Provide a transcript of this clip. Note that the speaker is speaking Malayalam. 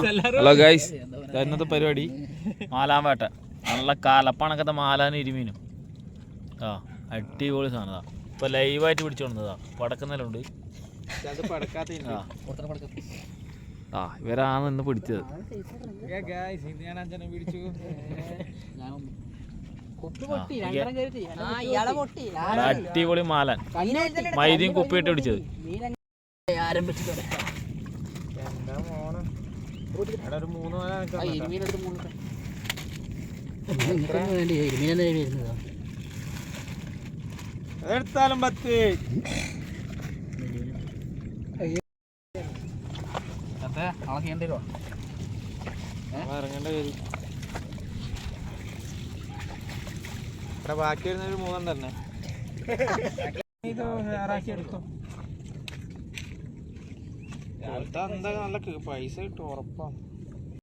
ഹലോ ഗൈസ്, ഇന്നത്തെ പരിപാടി മാലാൻ വേട്ട. നല്ല കാലപ്പണക്കത്തെ മാലാനും ഇരുമീനും. അടിപൊളി സാധനതാ. ഇപ്പൊ ലൈവായിട്ട് പിടിച്ചോണ്ടതാ. പടക്കുന്നുണ്ട്. ഇവരാണ് ഇന്ന് പിടിച്ചത്. അടിപൊളി മാലാൻ, മൈദയും കുപ്പിയിട്ട് പിടിച്ചത്. എടുത്താലും 10 ഇറങ്ങേണ്ടി വരും. ബാക്കി വരുന്നൊരു 3 തന്നെ. ഇത് വേറാക്കി എടുക്കും. എന്താ നല്ല പൈസ കിട്ടും ഉറപ്പാണ്.